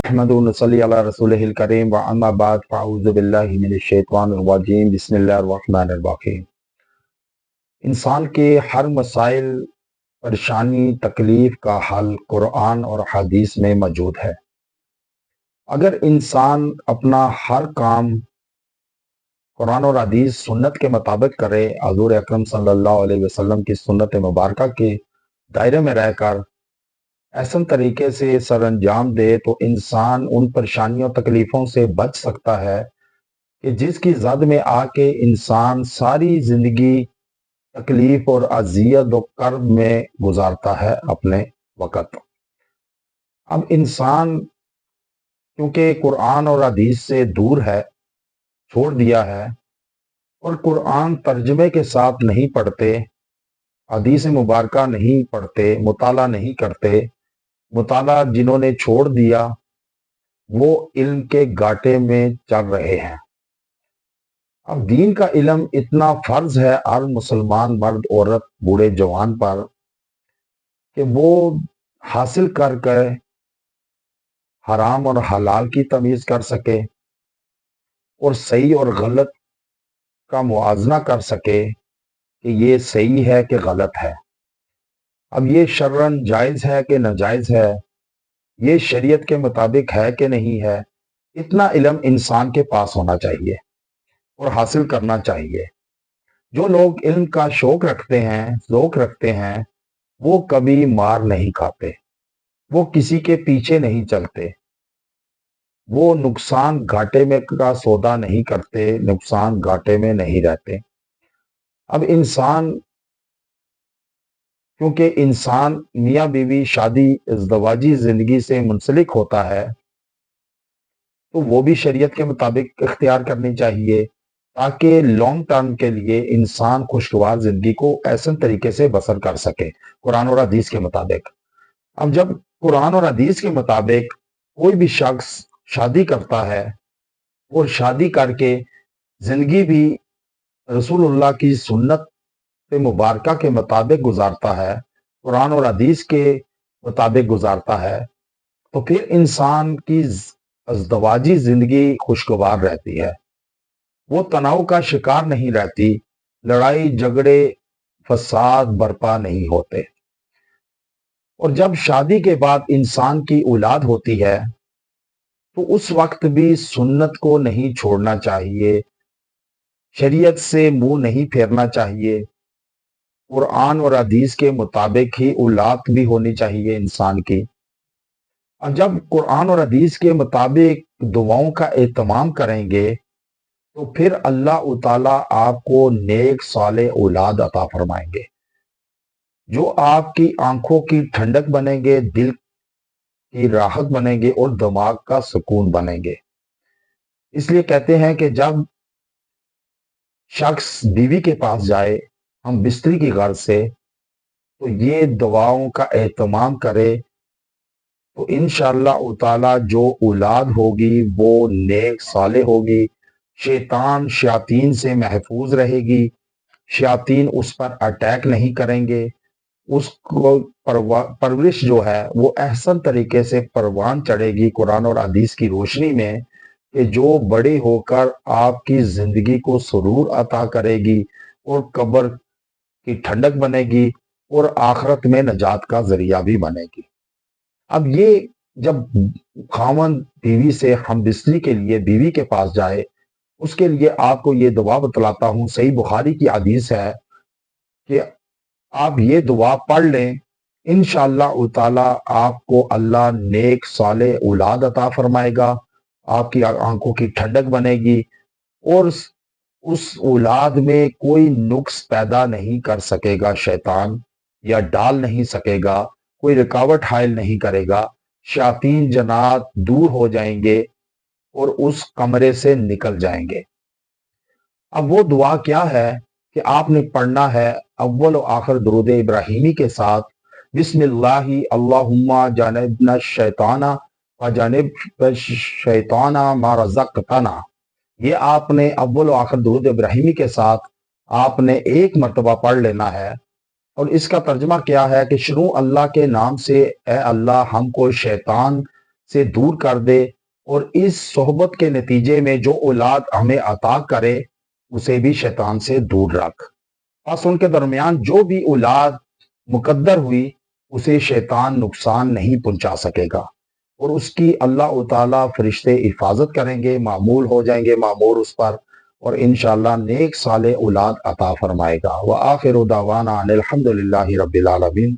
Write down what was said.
احمد صلی علی رسول الکریم و اما بعد فاعوذ باللہ من الشیطان الرجیم بسم اللہ الرحمن الرحیم۔ انسان کے ہر مسائل، پریشانی، تکلیف کا حل قرآن اور حدیث میں موجود ہے۔ اگر انسان اپنا ہر کام قرآن اور حدیث سنت کے مطابق کرے، حضور اکرم صلی اللہ علیہ وسلم کی سنت مبارکہ کے دائرے میں رہ کر احسن طریقے سے سر انجام دے، تو انسان ان پریشانیوں تکلیفوں سے بچ سکتا ہے کہ جس کی زد میں آ کے انسان ساری زندگی تکلیف اور اذیت و کرب میں گزارتا ہے اپنے وقت۔ اب انسان کیونکہ قرآن اور حدیث سے دور ہے، چھوڑ دیا ہے، اور قرآن ترجمے کے ساتھ نہیں پڑھتے، حدیث مبارکہ نہیں پڑھتے، مطالعہ نہیں کرتے، مطالعہ جنہوں نے چھوڑ دیا وہ علم کے گھاٹے میں چل رہے ہیں۔ اب دین کا علم اتنا فرض ہے ہر مسلمان مرد، عورت، بوڑھے، جوان پر کہ وہ حاصل کر کے حرام اور حلال کی تمیز کر سکے اور صحیح اور غلط کا موازنہ کر سکے کہ یہ صحیح ہے کہ غلط ہے، اب یہ شرعاً جائز ہے کہ ناجائز ہے، یہ شریعت کے مطابق ہے کہ نہیں ہے۔ اتنا علم انسان کے پاس ہونا چاہیے اور حاصل کرنا چاہیے۔ جو لوگ علم کا شوق رکھتے ہیں، ذوق رکھتے ہیں، وہ کبھی مار نہیں کھاتے، وہ کسی کے پیچھے نہیں چلتے، وہ نقصان گھاٹے میں کا سودا نہیں کرتے، نقصان گھاٹے میں نہیں رہتے۔ اب انسان کیونکہ انسان میاں بیوی شادی ازدواجی زندگی سے منسلک ہوتا ہے، تو وہ بھی شریعت کے مطابق اختیار کرنی چاہیے تاکہ لانگ ٹرم کے لیے انسان خوشگوار زندگی کو احسن طریقے سے بسر کر سکے قرآن اور حدیث کے مطابق۔ اب جب قرآن اور حدیث کے مطابق کوئی بھی شخص شادی کرتا ہے اور شادی کر کے زندگی بھی رسول اللہ کی سنت مبارکہ کے مطابق گزارتا ہے، قرآن اور حدیث کے مطابق گزارتا ہے، تو پھر انسان کی ازدواجی زندگی خوشگوار رہتی ہے، وہ تناؤ کا شکار نہیں رہتی، لڑائی جھگڑے فساد برپا نہیں ہوتے۔ اور جب شادی کے بعد انسان کی اولاد ہوتی ہے تو اس وقت بھی سنت کو نہیں چھوڑنا چاہیے، شریعت سے منہ نہیں پھیرنا چاہیے، قرآن اور حدیث کے مطابق ہی اولاد بھی ہونی چاہیے انسان کی۔ اور جب قرآن اور حدیث کے مطابق دعاؤں کا اہتمام کریں گے تو پھر اللہ تعالیٰ آپ کو نیک صالح اولاد عطا فرمائیں گے، جو آپ کی آنکھوں کی ٹھنڈک بنیں گے، دل کی راحت بنیں گے اور دماغ کا سکون بنیں گے۔ اس لیے کہتے ہیں کہ جب شخص بیوی کے پاس جائے ہم بستری کی غرض سے، تو یہ دعاؤں کا اہتمام کرے تو انشاءاللہ تعالی جو اولاد ہوگی وہ نیک صالح ہوگی، شیاطین سے محفوظ رہے گی، شیاطین اس پر اٹیک نہیں کریں گے، اس کو پرورش جو ہے وہ احسن طریقے سے پروان چڑھے گی قرآن اور حدیث کی روشنی میں، کہ جو بڑے ہو کر آپ کی زندگی کو سرور عطا کرے گی اور قبر کی ٹھنڈک بنے گی اور آخرت میں نجات کا ذریعہ بھی بنے گی۔ اب یہ جب خاوند بیوی سے ہم بستری کے لیے بیوی کے پاس جائے، اس کے لیے آپ کو یہ دعا بتلاتا ہوں، صحیح بخاری کی حدیث ہے کہ آپ یہ دعا پڑھ لیں، انشاءاللہ تعالی آپ کو اللہ نیک صالح اولاد عطا فرمائے گا، آپ کی آنکھوں کی ٹھنڈک بنے گی، اور اس اولاد میں کوئی نقص پیدا نہیں کر سکے گا شیطان، یا ڈال نہیں سکے گا، کوئی رکاوٹ حائل نہیں کرے گا، شیاطین جنات دور ہو جائیں گے اور اس کمرے سے نکل جائیں گے۔ اب وہ دعا کیا ہے کہ آپ نے پڑھنا ہے اول و آخر درود ابراہیمی کے ساتھ، بسم اللہ اللہم جانبنا الشیطان و جانب الشیطان ما رزقتنا۔ یہ آپ نے اول و آخر درود ابراہیمی کے ساتھ آپ نے ایک مرتبہ پڑھ لینا ہے، اور اس کا ترجمہ کیا ہے کہ شروع اللہ کے نام سے، اے اللہ ہم کو شیطان سے دور کر دے، اور اس صحبت کے نتیجے میں جو اولاد ہمیں عطا کرے اسے بھی شیطان سے دور رکھ۔ بس ان کے درمیان جو بھی اولاد مقدر ہوئی اسے شیطان نقصان نہیں پہنچا سکے گا، اور اس کی اللہ تعالیٰ فرشتے حفاظت کریں گے، معمول ہو جائیں گے معمور اس پر، اور انشاءاللہ نیک صالح اولاد عطا فرمائے گا۔ وآخر دعوانا ان الحمد للہ رب العالمین۔